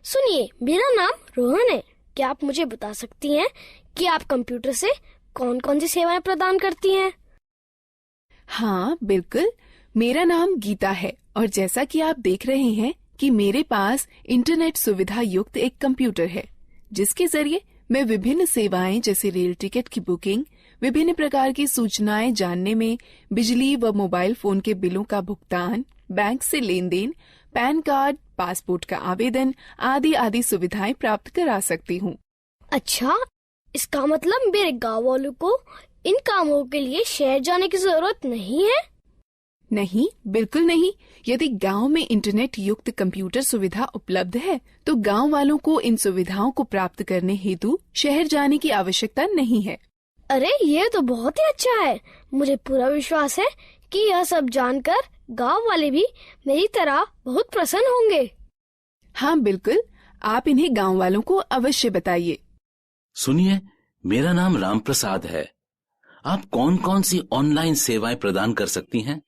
सुनिए, मेरा नाम रोहन है। क्या आप मुझे बता सकती हैं कि आप कंप्यूटर से कौन कौन सी सेवाएं प्रदान करती हैं? हाँ बिल्कुल, मेरा नाम गीता है और जैसा कि आप देख रहे हैं कि मेरे पास इंटरनेट सुविधा युक्त एक कंप्यूटर है, जिसके जरिए मैं विभिन्न सेवाएं जैसे रेल टिकट की बुकिंग, विभिन्न प्रकार की सूचनाएं जानने में, बिजली व मोबाइल फोन के बिलों का भुगतान, बैंक से लेन देन, पैन कार्ड, पासपोर्ट का आवेदन आदि आदि सुविधाएं प्राप्त करा सकती हूँ। अच्छा, इसका मतलब मेरे गाँव वालों को इन कामों के लिए शहर जाने की जरूरत नहीं है? नहीं, बिल्कुल नहीं। यदि गांव में इंटरनेट युक्त कंप्यूटर सुविधा उपलब्ध है, तो गांव वालों को इन सुविधाओं को प्राप्त करने हेतु शहर जाने की आवश्यकता नहीं है। अरे, ये तो बहुत ही अच्छा है। मुझे पूरा विश्वास है कि यह सब जानकर गांव वाले भी मेरी तरह बहुत प्रसन्न होंगे। हाँ बिल्कुल, आप इन्हें गांव वालों को अवश्य बताइए। सुनिए, मेरा नाम राम प्रसाद है। आप कौन कौन सी ऑनलाइन सेवाएं प्रदान कर सकती हैं?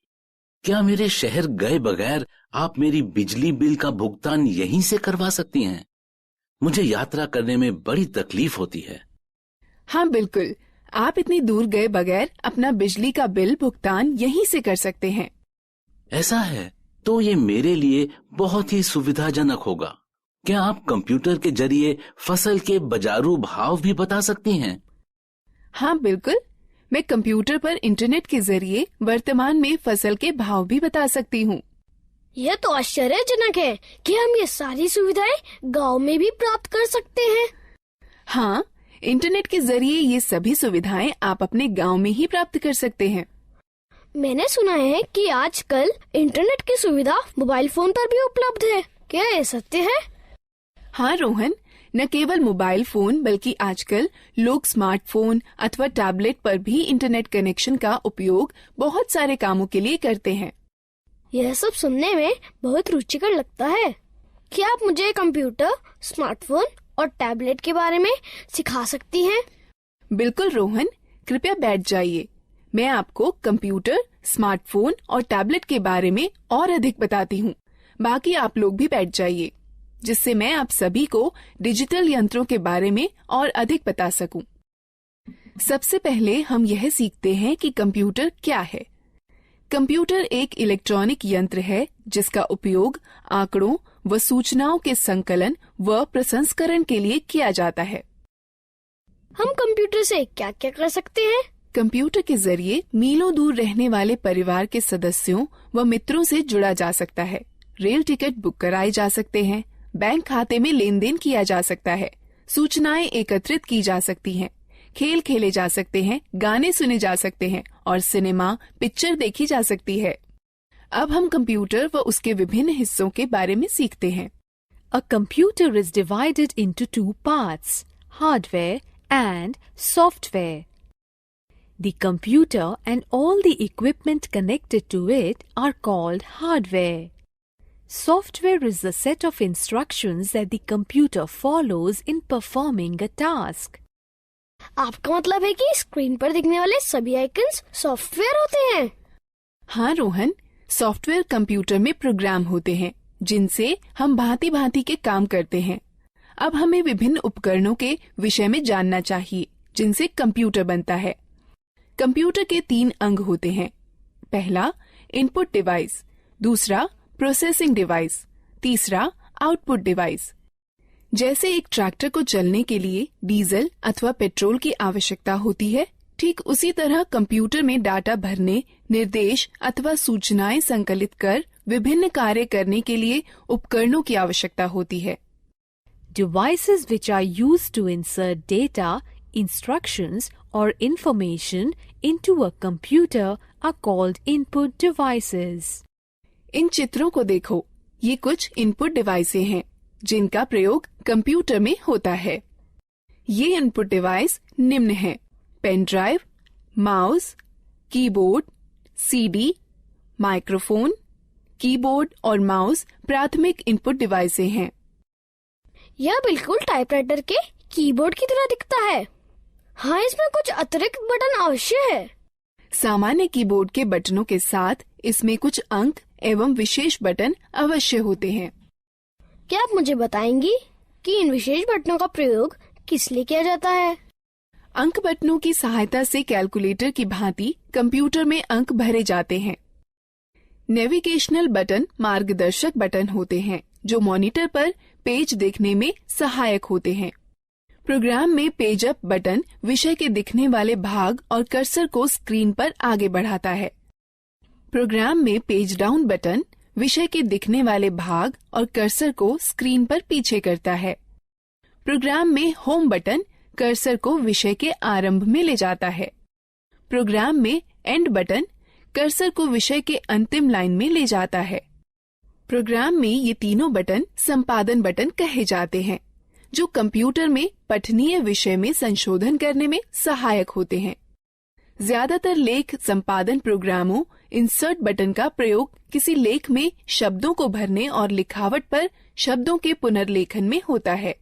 क्या मेरे शहर गए बगैर आप मेरी बिजली बिल का भुगतान यहीं से करवा सकती हैं? मुझे यात्रा करने में बड़ी तकलीफ होती है। हाँ बिल्कुल, आप इतनी दूर गए बगैर अपना बिजली का बिल भुगतान यहीं से कर सकते हैं। ऐसा है तो ये मेरे लिए बहुत ही सुविधाजनक होगा। क्या आप कंप्यूटर के जरिए फसल के बाजारू भाव भी बता सकती हैं? हाँ बिल्कुल, मैं कंप्यूटर पर इंटरनेट के जरिए वर्तमान में फसल के भाव भी बता सकती हूँ। यह तो आश्चर्यजनक है कि हम ये सारी सुविधाएं गांव में भी प्राप्त कर सकते हैं। हाँ, इंटरनेट के जरिए ये सभी सुविधाएं आप अपने गांव में ही प्राप्त कर सकते हैं। मैंने सुना है कि आजकल इंटरनेट की सुविधा मोबाइल फोन पर भी उपलब्ध है। क्या ये सत्य है? हाँ रोहन, न केवल मोबाइल फोन बल्कि आजकल लोग स्मार्टफोन अथवा टैबलेट पर भी इंटरनेट कनेक्शन का उपयोग बहुत सारे कामों के लिए करते हैं। यह सब सुनने में बहुत रुचिकर लगता है। क्या आप मुझे कंप्यूटर, स्मार्टफोन और टैबलेट के बारे में सिखा सकती हैं? बिल्कुल रोहन, कृपया बैठ जाइए। मैं आपको कंप्यूटर, स्मार्टफोन और टैबलेट के बारे में और अधिक बताती हूँ। बाकी आप लोग भी बैठ जाइए, जिससे मैं आप सभी को डिजिटल यंत्रों के बारे में और अधिक बता सकूं। सबसे पहले हम यह सीखते हैं कि कंप्यूटर क्या है। कंप्यूटर एक इलेक्ट्रॉनिक यंत्र है जिसका उपयोग आंकड़ों व सूचनाओं के संकलन व प्रसंस्करण के लिए किया जाता है। हम कंप्यूटर से क्या क्या कर सकते हैं? कंप्यूटर के जरिए मीलों दूर रहने वाले परिवार के सदस्यों व मित्रों से जुड़ा जा सकता है। रेल टिकट बुक कराए जा सकते हैं, बैंक खाते में लेन देन किया जा सकता है, सूचनाएं एकत्रित की जा सकती हैं, खेल खेले जा सकते हैं, गाने सुने जा सकते हैं और सिनेमा पिक्चर देखी जा सकती है। अब हम कंप्यूटर व उसके विभिन्न हिस्सों के बारे में सीखते हैं। A computer is divided into two parts, hardware and software. The computer and all the equipment connected to it are called hardware. Software is the set of instructions that the computer follows in performing a task. आपका मतलब है कि screen पर दिखने वाले सभी icons software होते हैं? हाँ रोहन, सॉफ्टवेयर कंप्यूटर में प्रोग्राम होते हैं जिनसे हम भांति भांति के काम करते हैं। अब हमें विभिन्न उपकरणों के विषय में जानना चाहिए जिनसे कंप्यूटर बनता है। कंप्यूटर के 3 अंग होते हैं। पहला इनपुट डिवाइस, दूसरा प्रोसेसिंग डिवाइस, तीसरा आउटपुट डिवाइस। जैसे एक ट्रैक्टर को चलने के लिए डीजल अथवा पेट्रोल की आवश्यकता होती है, ठीक उसी तरह कंप्यूटर में डाटा भरने, निर्देश अथवा सूचनाएं संकलित कर विभिन्न कार्य करने के लिए उपकरणों की आवश्यकता होती है। Devices which are used to insert data, instructions or information into a computer are called input devices. इन चित्रों को देखो, ये कुछ इनपुट डिवाइसें हैं जिनका प्रयोग कंप्यूटर में होता है। ये इनपुट डिवाइस निम्न हैं: pen drive, mouse, keyboard, CD, microphone. Keyboard और माउस प्राथमिक इनपुट डिवाइसें हैं। यह बिल्कुल टाइपराइटर के कीबोर्ड की तरह दिखता है। हाँ, इसमें कुछ अतिरिक्त बटन अवश्य है। सामान्य कीबोर्ड के बटनों के साथ इसमें कुछ अंक एवं विशेष बटन अवश्य होते हैं। क्या आप मुझे बताएंगी कि इन विशेष बटनों का प्रयोग किस लिए किया जाता है? अंक बटनों की सहायता से कैलकुलेटर की भांति कंप्यूटर में अंक भरे जाते हैं। नेविगेशनल बटन मार्गदर्शक बटन होते हैं जो मॉनिटर पर पेज देखने में सहायक होते हैं। प्रोग्राम में पेज अप बटन विषय के दिखने वाले भाग और कर्सर को स्क्रीन पर आगे बढ़ाता है। प्रोग्राम में पेज डाउन बटन विषय के दिखने वाले भाग और कर्सर को स्क्रीन पर पीछे करता है। प्रोग्राम में होम बटन कर्सर को विषय के आरंभ में ले जाता है। प्रोग्राम में एंड बटन कर्सर को विषय के अंतिम लाइन में ले जाता है। प्रोग्राम में ये तीनों बटन संपादन बटन कहे जाते हैं, जो कंप्यूटर में पठनीय विषय में संशोधन करने में सहायक होते हैं। ज्यादातर लेख संपादन प्रोग्रामों इंसर्ट बटन का प्रयोग किसी लेख में शब्दों को भरने और लिखावट पर शब्दों के पुनर्लेखन में होता है।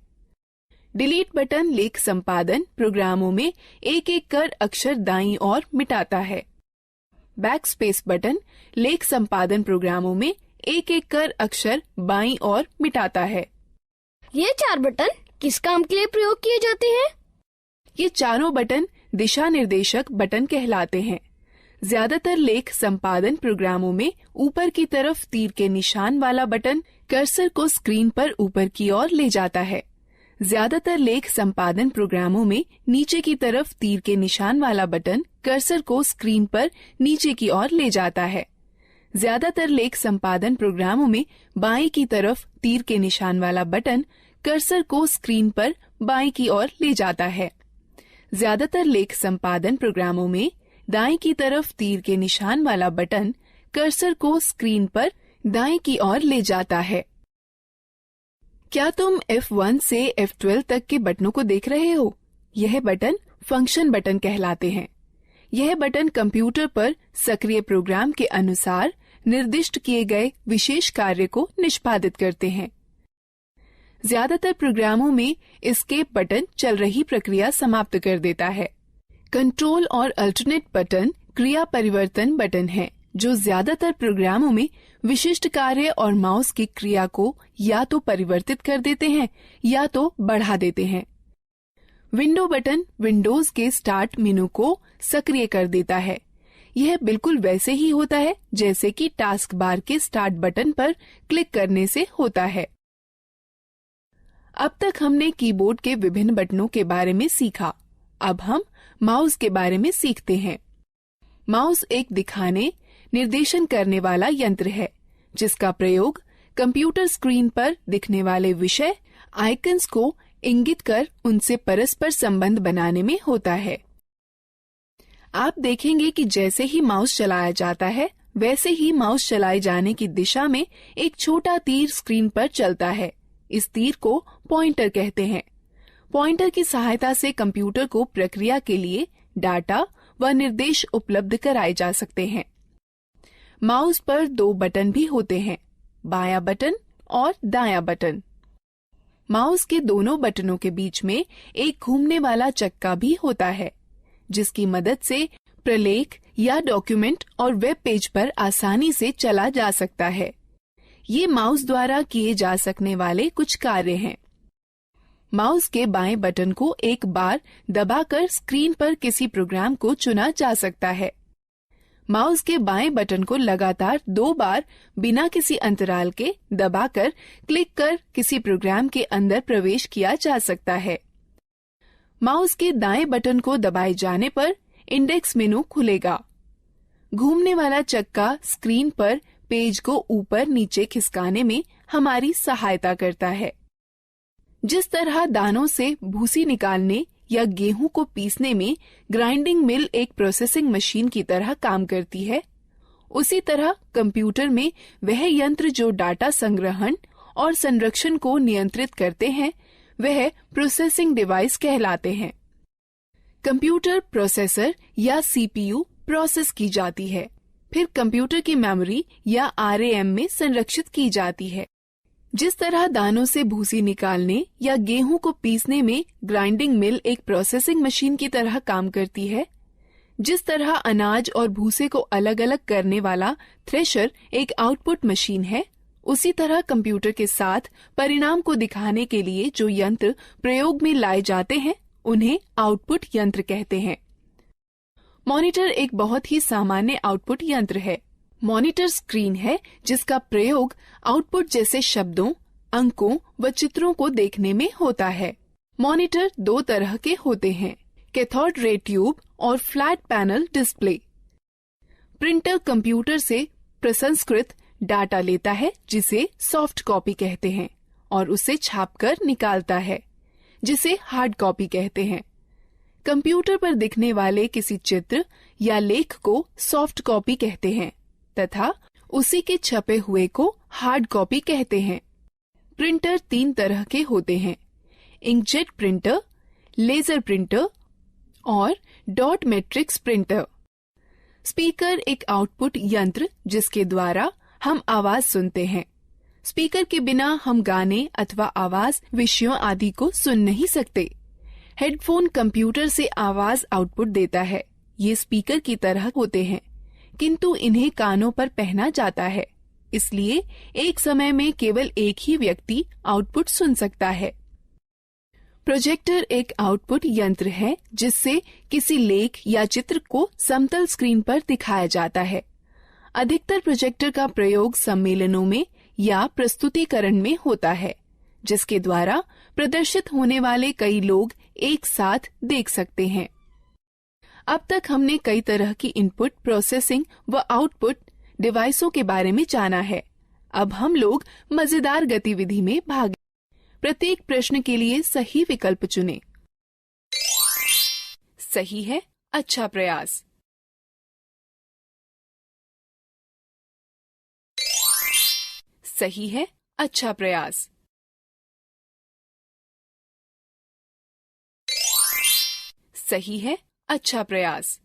डिलीट बटन लेख संपादन प्रोग्रामों में एक एक कर अक्षर दाईं ओर मिटाता है। बैकस्पेस बटन लेख संपादन प्रोग्रामों में एक एक कर अक्षर बाईं ओर मिटाता है। ये 4 बटन किस काम के लिए प्रयोग किए जाते हैं? ये चारों बटन दिशा निर्देशक बटन कहलाते हैं। ज्यादातर लेख संपादन प्रोग्रामों में ऊपर की तरफ तीर के निशान वाला बटन कर्सर को स्क्रीन पर ऊपर की ओर ले जाता है। ज्यादातर लेख संपादन प्रोग्रामों में नीचे की तरफ तीर के निशान वाला बटन कर्सर को स्क्रीन पर नीचे की ओर ले जाता है। ज्यादातर लेख संपादन प्रोग्रामों में बाईं की तरफ तीर के निशान वाला बटन कर्सर को स्क्रीन पर बाईं की ओर ले जाता है। ज्यादातर लेख संपादन प्रोग्रामों में दाईं की तरफ तीर के निशान वाला बटन कर्सर को स्क्रीन पर दाईं की ओर ले जाता है। क्या तुम F1 से F12 तक के बटनों को देख रहे हो? यह बटन फंक्शन बटन कहलाते हैं। यह बटन कंप्यूटर पर सक्रिय प्रोग्राम के अनुसार निर्दिष्ट किए गए विशेष कार्य को निष्पादित करते हैं। ज्यादातर प्रोग्रामों में एस्केप बटन चल रही प्रक्रिया समाप्त कर देता है। कंट्रोल और अल्टरनेट बटन क्रिया परिवर्तन बटन है, जो ज्यादातर प्रोग्रामों में विशिष्ट कार्य और माउस की क्रिया को या तो परिवर्तित कर देते हैं या तो बढ़ा देते हैं। विंडो बटन विंडोज के स्टार्ट मेनू को सक्रिय कर देता है। यह बिल्कुल वैसे ही होता है जैसे कि टास्क बार के स्टार्ट बटन पर क्लिक करने से होता है। अब तक हमने कीबोर्ड के विभिन्न बटनों के बारे में सीखा। अब हम माउस के बारे में सीखते हैं। माउस एक दिखाने, निर्देशन करने वाला यंत्र है, जिसका प्रयोग कंप्यूटर स्क्रीन पर दिखने वाले विषय आइकन्स को इंगित कर उनसे परस्पर संबंध बनाने में होता है। आप देखेंगे कि जैसे ही माउस चलाया जाता है, वैसे ही माउस चलाए जाने की दिशा में एक छोटा तीर स्क्रीन पर चलता है। इस तीर को पॉइंटर कहते हैं। पॉइंटर की सहायता से कंप्यूटर को प्रक्रिया के लिए डाटा व निर्देश उपलब्ध कराए जा सकते हैं। माउस पर 2 बटन भी होते हैं, बायां बटन और दायां बटन। माउस के दोनों बटनों के बीच में एक घूमने वाला चक्का भी होता है, जिसकी मदद से प्रलेख या डॉक्यूमेंट और वेब पेज पर आसानी से चला जा सकता है। ये माउस द्वारा किए जा सकने वाले कुछ कार्य हैं। माउस के बाएं बटन को एक बार दबाकर स्क्रीन पर किसी प्रोग्राम को चुना जा सकता है। माउस के बाएं बटन को लगातार 2 बार बिना किसी अंतराल के दबाकर क्लिक कर किसी प्रोग्राम के अंदर प्रवेश किया जा सकता है। माउस के दाएं बटन को दबाए जाने पर इंडेक्स मेनू खुलेगा। घूमने वाला चक्का स्क्रीन पर पेज को ऊपर नीचे खिसकाने में हमारी सहायता करता है। जिस तरह दानों से भूसी निकालने या गेहूं को पीसने में ग्राइंडिंग मिल एक प्रोसेसिंग मशीन की तरह काम करती है, उसी तरह कंप्यूटर में वह यंत्र जो डाटा संग्रहण और संरक्षण को नियंत्रित करते हैं, वह प्रोसेसिंग डिवाइस कहलाते हैं। कंप्यूटर प्रोसेसर या सीपीयू प्रोसेस की जाती है, फिर कंप्यूटर की मेमोरी या आरएएम में संरक्षित की जाती है। जिस तरह दानों से भूसी निकालने या गेहूं को पीसने में ग्राइंडिंग मिल एक प्रोसेसिंग मशीन की तरह काम करती है, जिस तरह अनाज और भूसे को अलग अलग करने वाला थ्रेशर एक आउटपुट मशीन है, उसी तरह कंप्यूटर के साथ परिणाम को दिखाने के लिए जो यंत्र प्रयोग में लाए जाते हैं उन्हें आउटपुट यंत्र कहते हैं। मॉनिटर एक बहुत ही सामान्य आउटपुट यंत्र है। मॉनिटर स्क्रीन है जिसका प्रयोग आउटपुट जैसे शब्दों, अंकों व चित्रों को देखने में होता है। मॉनिटर दो तरह के होते हैं, कैथोड रे ट्यूब और flat panel display. Printer computer से प्रसंस्कृत डाटा लेता है जिसे सॉफ्ट कॉपी कहते हैं और उसे छापकर निकालता है जिसे हार्ड कॉपी कहते हैं। कंप्यूटर पर दिखने वाले किसी चित्र या लेख को सॉफ्ट कॉपी कहते हैं तथा उसी के छपे हुए को हार्ड कॉपी कहते हैं। प्रिंटर तीन तरह के होते हैं, इंकजेट प्रिंटर, लेजर प्रिंटर और डॉट मैट्रिक्स प्रिंटर। स्पीकर एक आउटपुट यंत्र जिसके द्वारा हम आवाज सुनते हैं। स्पीकर के बिना हम गाने अथवा आवाज विषयों आदि को सुन नहीं सकते। हेडफोन कंप्यूटर से आवाज आउटपुट देता है। ये स्पीकर की तरह होते हैं किंतु इन्हें कानों पर पहना जाता है, इसलिए एक समय में केवल एक ही व्यक्ति आउटपुट सुन सकता है। प्रोजेक्टर एक आउटपुट यंत्र है जिससे किसी लेख या चित्र को समतल स्क्रीन पर दिखाया जाता है। अधिकतर प्रोजेक्टर का प्रयोग सम्मेलनों में या प्रस्तुतिकरण में होता है जिसके द्वारा प्रदर्शित होने वाले कई लोग एक साथ देख सकते हैं। अब तक हमने कई तरह की इनपुट प्रोसेसिंग व आउटपुट डिवाइसों के बारे में जाना है। अब हम लोग मजेदार गतिविधि में भाग। प्रत्येक प्रश्न के लिए सही विकल्प चुनें। सही है, अच्छा प्रयास। सही है, अच्छा प्रयास। सही है, अच्छा प्रयास।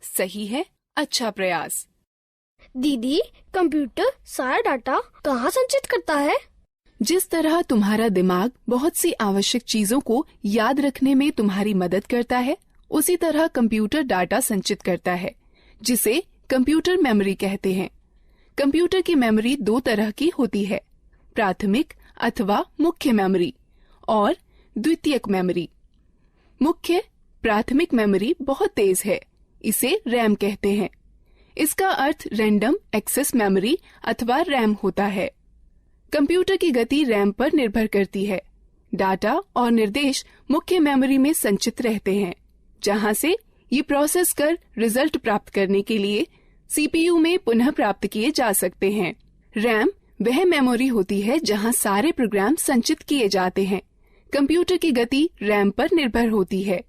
सही है, अच्छा प्रयास। दीदी, कंप्यूटर सारा डाटा कहाँ संचित करता है? जिस तरह तुम्हारा दिमाग बहुत सी आवश्यक चीजों को याद रखने में तुम्हारी मदद करता है, उसी तरह कंप्यूटर डाटा संचित करता है जिसे कंप्यूटर मेमोरी कहते हैं। कंप्यूटर की मेमोरी दो तरह की होती है, प्राथमिक अथवा मुख्य मेमोरी और द्वितीयक मेमोरी। मुख्य प्राथमिक मेमोरी बहुत तेज है, इसे रैम कहते हैं। इसका अर्थ रैंडम एक्सेस मेमोरी अथवा रैम होता है। कंप्यूटर की गति रैम पर निर्भर करती है। डाटा और निर्देश मुख्य मेमोरी में संचित रहते हैं, जहां से ये प्रोसेस कर रिजल्ट प्राप्त करने के लिए सीपीयू में पुनः प्राप्त किए जा सकते हैं। रैम वह मेमोरी होती है जहां सारे प्रोग्राम संचित किए जाते हैं। कंप्यूटर की गति रैम पर निर्भर होती है।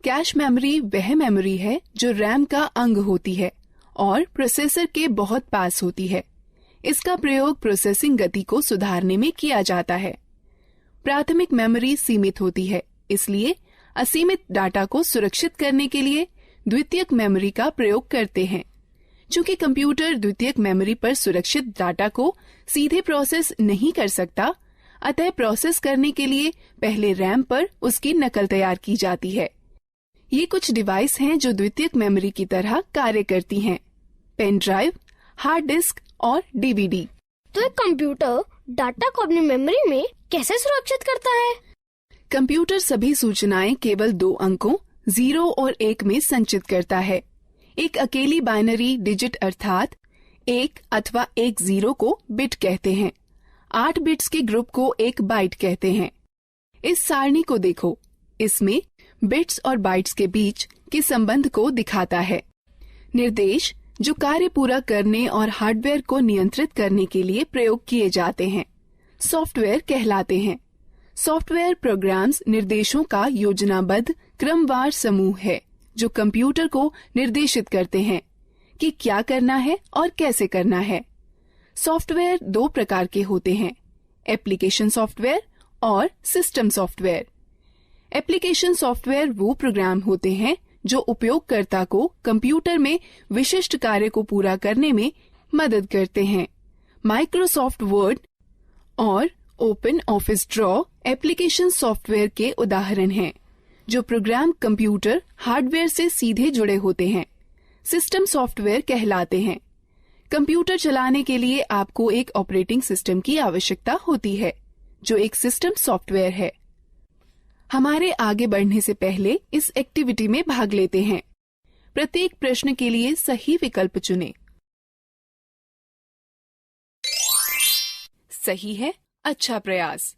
कैश मेमोरी वह मेमोरी है जो रैम का अंग होती है और प्रोसेसर के बहुत पास होती है। इसका प्रयोग प्रोसेसिंग गति को सुधारने में किया जाता है। प्राथमिक मेमोरी सीमित होती है, इसलिए असीमित डाटा को सुरक्षित करने के लिए द्वितीयक मेमोरी का प्रयोग करते हैं। चूंकि कंप्यूटर द्वितीयक मेमोरी पर सुरक्षित डाटा को सीधे प्रोसेस नहीं कर सकता, अतः प्रोसेस करने के लिए पहले रैम पर उसकी नकल तैयार की जाती है। ये कुछ डिवाइस हैं जो द्वितीयक मेमोरी की तरह कार्य करती हैं: पेन ड्राइव, हार्ड डिस्क और डीवीडी। तो एक कंप्यूटर डाटा को अपनी मेमोरी में कैसे सुरक्षित करता है? कंप्यूटर सभी सूचनाएं केवल दो अंकों 0 और 1 में संचित करता है। एक अकेली बाइनरी डिजिट अर्थात 1 अथवा 10 को बिट कहते हैं। 8 बिट्स के ग्रुप को एक बाइट कहते हैं। इस सारणी को देखो, इसमें बिट्स और बाइट्स के बीच के संबंध को दिखाता है। निर्देश जो कार्य पूरा करने और हार्डवेयर को नियंत्रित करने के लिए प्रयोग किए जाते हैं, सॉफ्टवेयर कहलाते हैं। सॉफ्टवेयर प्रोग्राम्स निर्देशों का योजनाबद्ध क्रमवार समूह है जो कंप्यूटर को निर्देशित करते हैं कि क्या करना है और कैसे करना है। सॉफ्टवेयर दो प्रकार के होते हैं, एप्लीकेशन सॉफ्टवेयर और सिस्टम सॉफ्टवेयर। एप्लीकेशन सॉफ्टवेयर वो प्रोग्राम होते हैं जो उपयोगकर्ता को कंप्यूटर में विशिष्ट कार्य को पूरा करने में मदद करते हैं। माइक्रोसॉफ्ट वर्ड और open office draw application software के उदाहरण हैं, जो प्रोग्राम कंप्यूटर हार्डवेयर से सीधे जुड़े होते हैं। सिस्टम सॉफ्टवेयर कहलाते हैं। कंप्यूटर चलाने के लिए आपको एक ऑपरेटिंग सिस्टम की आवश्यकता होती है, जो एक सिस्टम सॉफ्टवेयर है। हमारे आगे बढ़ने से पहले इस एक्टिविटी में भाग लेते हैं। प्रत्येक प्रश्न के लिए सही विकल्प चुनें। सही है, अच्छा प्रयास।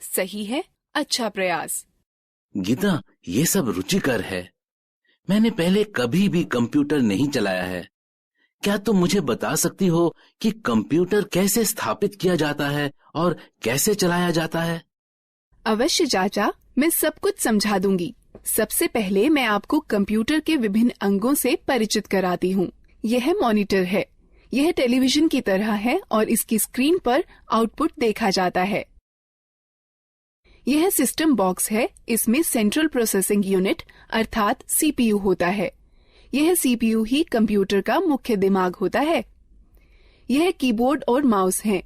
सही है, अच्छा प्रयास। गीता, ये सब रुचिकर है। मैंने पहले कभी भी कंप्यूटर नहीं चलाया है। क्या तुम मुझे बता सकती हो कि कंप्यूटर कैसे स्थापित किया जाता है और कैसे चलाया जाता है? अवश्य चाचा, मैं सब कुछ समझा दूंगी। सबसे पहले मैं आपको कंप्यूटर के विभिन्न अंगों से परिचित कराती हूँ। यह मॉनिटर है। यह टेलीविजन की तरह है और इसकी स्क्रीन पर आउटपुट देखा जाता है। यह सिस्टम बॉक्स है। इसमें सेंट्रल प्रोसेसिंग यूनिट अर्थात सीपीयू होता है। यह सीपीयू ही कंप्यूटर का मुख्य दिमाग होता है। यह कीबोर्ड और माउस हैं।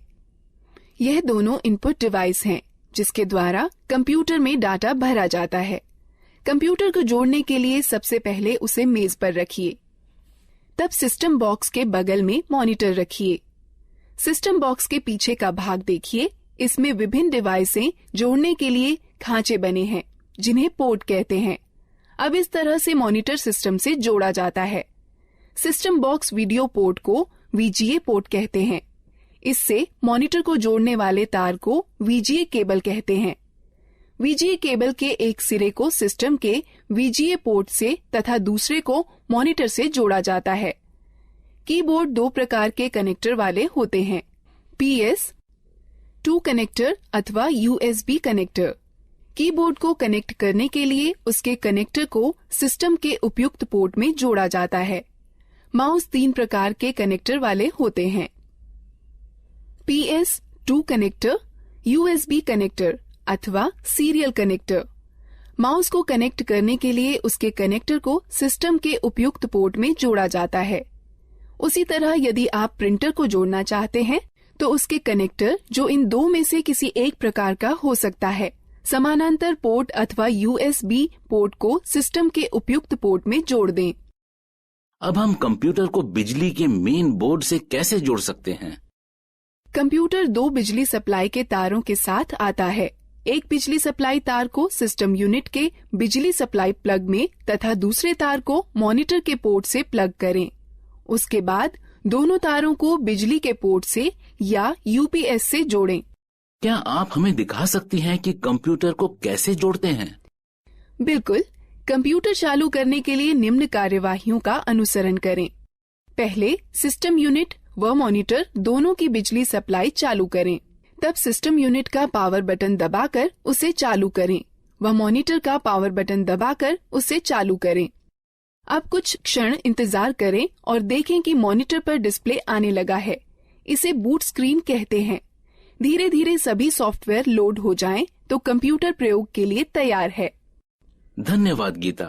यह दोनों इनपुट डिवाइस हैं, जिसके द्वारा कंप्यूटर में डाटा भरा जाता है। कंप्यूटर को जोड़ने के लिए सबसे पहले उसे मेज पर रखिए। तब सिस्टम बॉक्स के बगल में मॉनिटर रखिए। सिस्टम बॉक्स के पीछे का भाग देखिए। इसमें विभिन्न डिवाइसें जोड़ने के लिए खांचे बने हैं, जिन्हें पोर्ट कहते हैं। अब इस तरह से मॉनिटर सिस्टम से जोड़ा जाता है। सिस्टम बॉक्स वीडियो पोर्ट को वीजीए पोर्ट कहते हैं। इससे मॉनिटर को जोड़ने वाले तार को वीजीए केबल कहते हैं। वीजीए केबल के एक सिरे को सिस्टम के वीजीए पोर्ट से तथा दूसरे को मॉनिटर से जोड़ा जाता है। कीबोर्ड दो प्रकार के कनेक्टर वाले होते हैं, PS2 कनेक्टर अथवा USB कनेक्टर। कीबोर्ड को कनेक्ट करने के लिए उसके कनेक्टर को सिस्टम के उपयुक्त पोर्ट में जोड़ा जाता है। माउस 3 प्रकार के कनेक्टर वाले होते हैं, PS2 कनेक्टर, USB कनेक्टर अथवा सीरियल कनेक्टर। माउस को कनेक्ट करने के लिए उसके कनेक्टर को सिस्टम के उपयुक्त पोर्ट में जोड़ा जाता है। उसी तरह यदि आप प्रिंटर को जोड़ना चाहते हैं तो उसके कनेक्टर, जो इन दो में से किसी एक प्रकार का हो सकता है, समानांतर पोर्ट अथवा USB पोर्ट को सिस्टम के उपयुक्त पोर्ट में जोड़ दें। अब हम कंप्यूटर को बिजली के मेन बोर्ड से कैसे जोड़ सकते हैं? कंप्यूटर 2 बिजली सप्लाई के तारों के साथ आता है। एक बिजली सप्लाई तार को सिस्टम यूनिट के बिजली सप्लाई प्लग में तथा दूसरे तार को मॉनिटर के पोर्ट से प्लग करें। उसके बाद दोनों तारों को बिजली के पोर्ट से या UPS से जोड़ें। क्या आप हमें दिखा सकती हैं कि कंप्यूटर को कैसे जोड़ते हैं? बिल्कुल। कंप्यूटर चालू करने के लिए निम्न कार्यवाहियों का अनुसरण करें। पहले सिस्टम यूनिट व मॉनिटर दोनों की बिजली सप्लाई चालू करें। तब सिस्टम यूनिट का पावर बटन दबाकर उसे चालू करें व मॉनिटर का पावर बटन दबाकर उसे चालू करें। अब कुछ क्षण इंतजार करें और देखें कि मॉनिटर पर डिस्प्ले आने लगा है। इसे बूट स्क्रीन कहते हैं। धीरे धीरे सभी सॉफ्टवेयर लोड हो जाएं तो कंप्यूटर प्रयोग के लिए तैयार है। धन्यवाद गीता।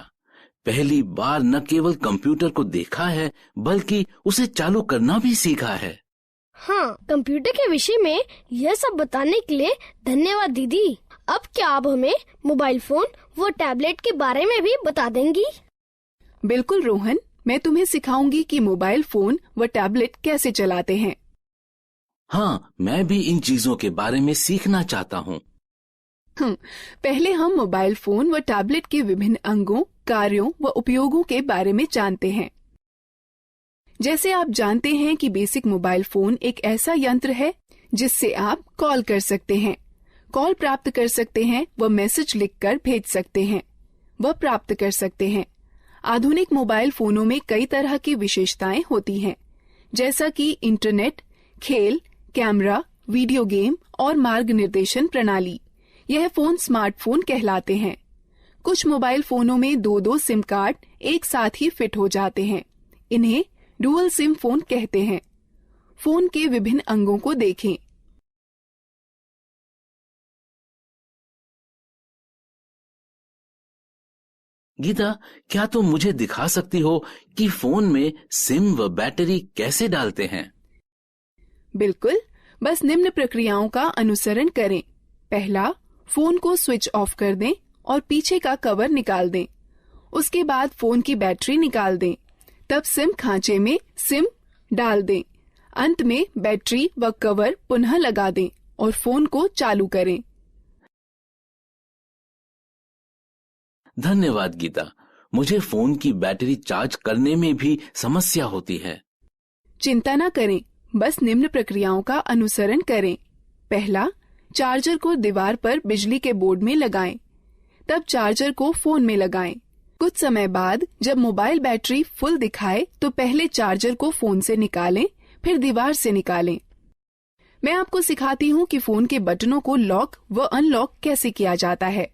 पहली बार न केवल कंप्यूटर को देखा है बल्कि उसे चालू करना भी सीखा है। हाँ, कंप्यूटर के विषय में यह सब बताने के लिए धन्यवाद दीदी। अब क्या आप हमें मोबाइल फोन व टैबलेट के बारे में भी बता देंगी? बिल्कुल रोहन, मैं तुम्हें सिखाऊंगी कि मोबाइल फोन व टैबलेट कैसे चलाते हैं। हाँ, मैं भी इन चीजों के बारे में सीखना चाहता हूँ। पहले हम मोबाइल फोन व टैबलेट के विभिन्न अंगों, कार्यों व उपयोगों के बारे में जानते हैं। जैसे आप जानते हैं कि बेसिक मोबाइल फोन एक ऐसा यंत्र है जिससे आप कॉल कर सकते हैं, कॉल प्राप्त कर सकते हैं व मैसेज लिखकर भेज सकते हैं व प्राप्त कर सकते हैं। आधुनिक मोबाइल फोनों में कई तरह की विशेषताएं होती हैं, जैसा कि इंटरनेट, खेल, कैमरा, वीडियो गेम और मार्ग निर्देशन प्रणाली। यह फोन स्मार्टफोन कहलाते हैं। कुछ मोबाइल फोनों में 2-2 सिम कार्ड एक साथ ही फिट हो जाते हैं। इन्हें डुअल सिम फोन कहते हैं। फोन के विभिन्न अंगों को देखें। गीता, क्या तुम मुझे दिखा सकती हो कि फोन में सिम व बैटरी कैसे डालते हैं? बिल्कुल, बस निम्न प्रक्रियाओं का अनुसरण करें। पहला, फोन को स्विच ऑफ कर दें और पीछे का कवर निकाल दें। उसके बाद फोन की बैटरी निकाल दें। तब सिम खांचे में सिम डाल दें। अंत में बैटरी व कवर पुनः लगा दें और फोन को चालू करें। धन्यवाद गीता, मुझे फोन की बैटरी चार्ज करने में भी समस्या होती है। चिंता न करें, बस निम्न प्रक्रियाओं का अनुसरण करें। पहला, चार्जर को दीवार पर बिजली के बोर्ड में लगाएं। तब चार्जर को फोन में लगाएं। कुछ समय बाद जब मोबाइल बैटरी फुल दिखाए तो पहले चार्जर को फोन से निकालें, फिर दीवार से निकालें। मैं आपको सिखाती हूँ कि फोन के बटनों को लॉक व अनलॉक कैसे किया जाता है।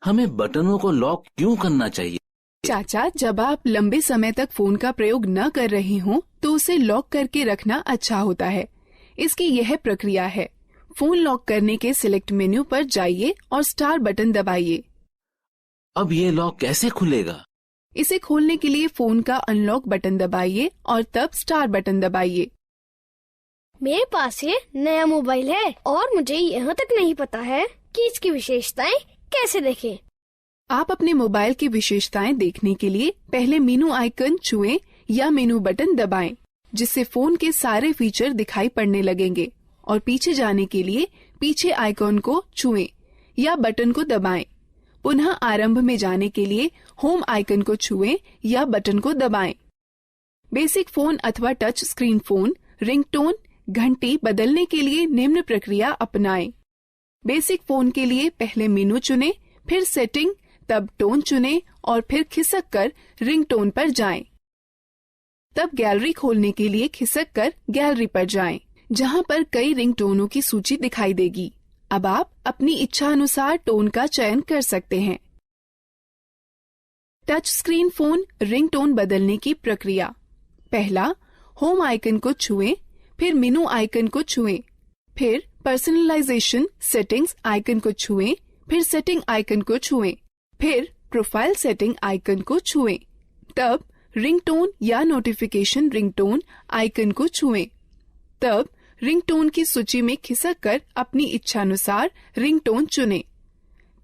हमें बटनों को लॉक क्यों करना चाहिए? चाचा, जब आप लंबे समय तक फोन का प्रयोग न कर रही हों तो उसे लॉक करके रखना अच्छा होता है। इसकी यह प्रक्रिया है। फोन लॉक करने के सिलेक्ट मेन्यू पर जाइए और स्टार बटन दबाइए। अब ये लॉक कैसे खुलेगा? इसे खोलने के लिए फोन का अनलॉक बटन दबाइए और तब स्टार बटन दबाइए। मेरे पास ये नया मोबाइल है और मुझे यहाँ तक नहीं पता है कि इसकी विशेषताएं कैसे देखें। आप अपने मोबाइल की विशेषताएं देखने के लिए पहले मेनू आइकन छुएं या मेनू बटन दबाएं, जिससे फोन के सारे फीचर दिखाई पड़ने लगेंगे। और पीछे जाने के लिए पीछे आइकन को छुएं या बटन को दबाएं। पुनः आरंभ में जाने के लिए होम आइकन को छुएं या बटन को दबाएं। बेसिक फोन अथवा टच स्क्रीन फोन रिंगटोन घंटी बदलने के लिए निम्न प्रक्रिया अपनाएं। बेसिक फोन के लिए पहले मेनू चुनें, फिर सेटिंग, तब टोन चुनें और फिर खिसक कर रिंगटोन पर जाएं। तब गैलरी खोलने के लिए खिसक कर गैलरी पर जाएं, जहां पर कई रिंगटोनों की सूची दिखाई देगी। अब आप अपनी इच्छा अनुसार टोन का चयन कर सकते हैं। टच स्क्रीन फोन रिंगटोन बदलने की प्रक्रिया। पहला, होम आइकन को छुएं, फिर मेनू आइकन को छुएं, फिर पर्सनलाइजेशन सेटिंग्स आइकन को छुएं, फिर सेटिंग आइकन को छुएं, फिर प्रोफाइल सेटिंग आइकन को छुएं। तब रिंगटोन या नोटिफिकेशन रिंगटोन आइकन को छुएं। तब रिंगटोन की सूची में खिसक कर अपनी इच्छानुसार रिंगटोन चुनें।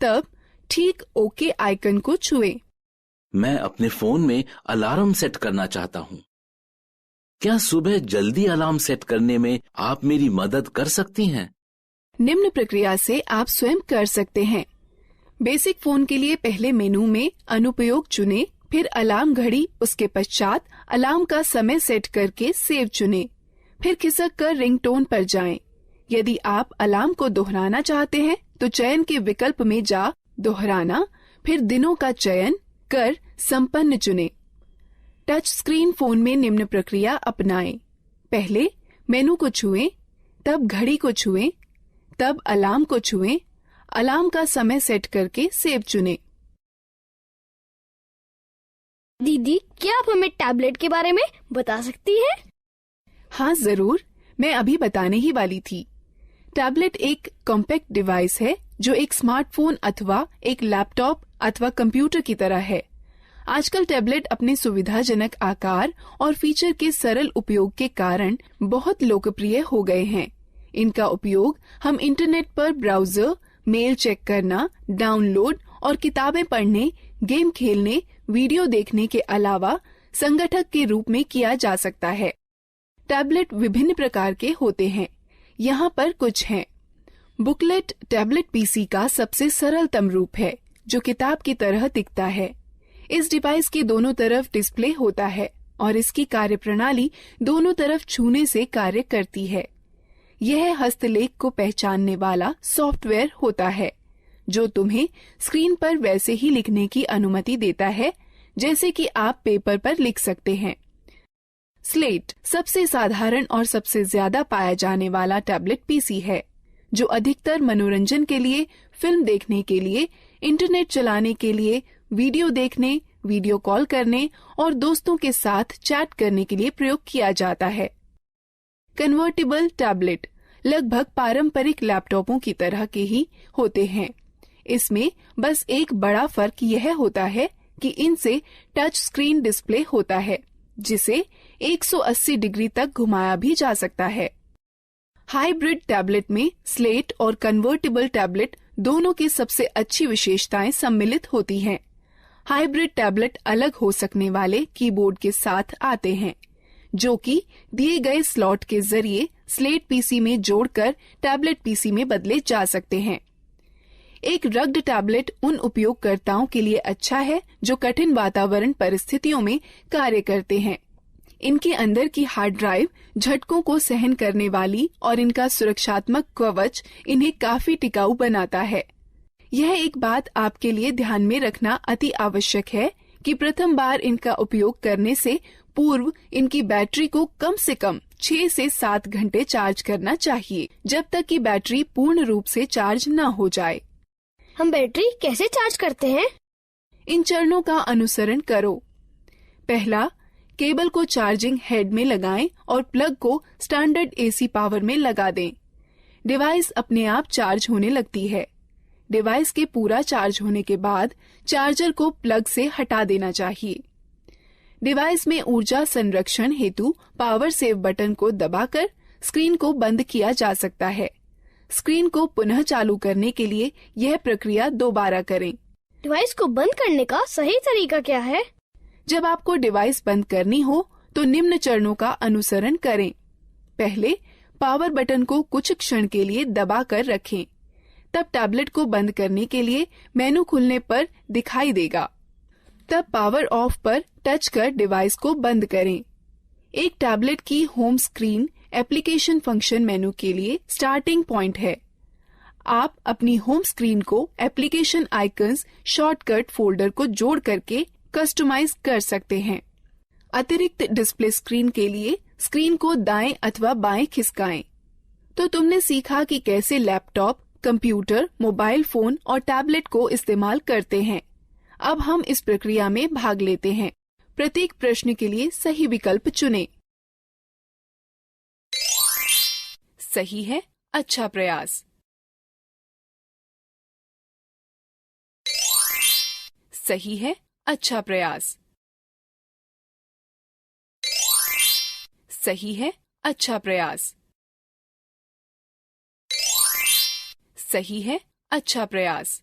तब ठीक ओके आइकन को छुएं। मैं अपने फोन में अलार्म सेट करना चाहता हूँ। क्या सुबह जल्दी अलार्म सेट करने में आप मेरी मदद कर सकती हैं? निम्न प्रक्रिया से आप स्वयं कर सकते हैं। बेसिक फोन के लिए पहले मेनू में अनुपयोग चुनें, फिर अलार्म घड़ी, उसके पश्चात अलार्म का समय सेट करके सेव चुनें, फिर खिसक कर रिंगटोन पर जाएं। यदि आप अलार्म को दोहराना चाहते हैं तो चयन के विकल्प में जा दोहराना, फिर दिनों का चयन कर संपन्न चुनें। टच स्क्रीन फोन में निम्न प्रक्रिया अपनाएं। पहले मेनू को छुएं, तब घड़ी को छुएं, तब अलार्म को छुएं, अलार्म का समय सेट करके सेव चुनें। दीदी, क्या आप हमें टैबलेट के बारे में बता सकती हैं? हाँ जरूर, मैं अभी बताने ही वाली थी। टैबलेट एक कॉम्पैक्ट डिवाइस है जो एक स्मार्टफोन अथवा एक लैपटॉप अथवा कंप्यूटर की तरह है। आजकल टैबलेट अपने सुविधाजनक आकार और फीचर के सरल उपयोग के कारण बहुत लोकप्रिय हो गए हैं। इनका उपयोग हम इंटरनेट पर ब्राउजर, मेल चेक करना, डाउनलोड और किताबें पढ़ने, गेम खेलने, वीडियो देखने के अलावा संगठक के रूप में किया जा सकता है। टैबलेट विभिन्न प्रकार के होते हैं। यहाँ पर कुछ हैं। बुकलेट टैबलेट पीसी का सबसे सरलतम रूप है, जो किताब की तरह दिखता है। इस डिवाइस के दोनों तरफ डिस्प्ले होता है और इसकी कार्यप्रणाली दोनों तरफ छूने से कार्य करती है। यह हस्तलेख को पहचानने वाला सॉफ्टवेयर होता है, जो तुम्हें स्क्रीन पर वैसे ही लिखने की अनुमति देता है जैसे कि आप पेपर पर लिख सकते हैं। स्लेट सबसे साधारण और सबसे ज्यादा पाया जाने वाला टैबलेट पीसी है, जो अधिकतर मनोरंजन के लिए, फिल्म देखने के लिए, इंटरनेट चलाने के लिए, वीडियो देखने, वीडियो कॉल करने और दोस्तों के साथ चैट करने के लिए प्रयोग किया जाता है। कन्वर्टेबल टैबलेट लगभग पारंपरिक लैपटॉपों की तरह के ही होते हैं। इसमें बस एक बड़ा फर्क यह होता है कि इनसे टच स्क्रीन डिस्प्ले होता है, जिसे 180 डिग्री तक घुमाया भी जा सकता है। हाइब्रिड टैबलेट में स्लेट और कन्वर्टेबल टैबलेट दोनों की सबसे अच्छी विशेषताएं सम्मिलित होती हैं। हाइब्रिड टैबलेट अलग हो सकने वाले कीबोर्ड के साथ आते हैं, जो कि दिए गए स्लॉट के जरिए स्लेट पीसी में जोड़कर टैबलेट पीसी में बदले जा सकते हैं। एक रग्ड टैबलेट उन उपयोगकर्ताओं के लिए अच्छा है जो कठिन वातावरण परिस्थितियों में कार्य करते हैं। इनके अंदर की हार्ड ड्राइव झटकों को सहन करने वाली और इनका सुरक्षात्मक कवच इन्हें काफी टिकाऊ बनाता है। यह एक बात आपके लिए ध्यान में रखना अति आवश्यक है कि प्रथम बार इनका उपयोग करने से पूर्व इनकी बैटरी को कम से कम 6 से 7 घंटे चार्ज करना चाहिए, जब तक कि बैटरी पूर्ण रूप से चार्ज न हो जाए। हम बैटरी कैसे चार्ज करते हैं? इन चरणों का अनुसरण करो। पहला, केबल को चार्जिंग हेड में लगाएं और प्लग को स्टैंडर्ड एसी पावर में लगा दें। डिवाइस अपने आप चार्ज होने लगती है। डिवाइस के पूरा चार्ज होने के बाद चार्जर को प्लग से हटा देना चाहिए। डिवाइस में ऊर्जा संरक्षण हेतु पावर सेव बटन को दबाकर स्क्रीन को बंद किया जा सकता है। स्क्रीन को पुनः चालू करने के लिए यह प्रक्रिया दोबारा करें। डिवाइस को बंद करने का सही तरीका क्या है? जब आपको डिवाइस बंद करनी हो तो निम्न चरणों का अनुसरण करें। पहले, पावर बटन को कुछ क्षण के लिए दबाकर रखें। तब टैबलेट को बंद करने के लिए मेनू खुलने पर दिखाई देगा। तब पावर ऑफ पर टच कर डिवाइस को बंद करें। एक टैबलेट की होम स्क्रीन एप्लीकेशन फंक्शन मेनू के लिए स्टार्टिंग पॉइंट है। आप अपनी होम स्क्रीन को एप्लीकेशन आइकन्स शॉर्टकट फोल्डर को जोड़ करके कस्टमाइज कर सकते हैं। अतिरिक्त डिस्प्ले स्क्रीन के लिए स्क्रीन को दाएं अथवा बाएं खिसकाएं। तो तुमने सीखा कि कैसे लैपटॉप, कंप्यूटर, मोबाइल फोन और टैबलेट को इस्तेमाल करते हैं। अब हम इस प्रक्रिया में भाग लेते हैं। प्रत्येक प्रश्न के लिए सही विकल्प चुनें। सही है, अच्छा प्रयास। सही है, अच्छा प्रयास। सही है, अच्छा प्रयास। सही है, अच्छा प्रयास।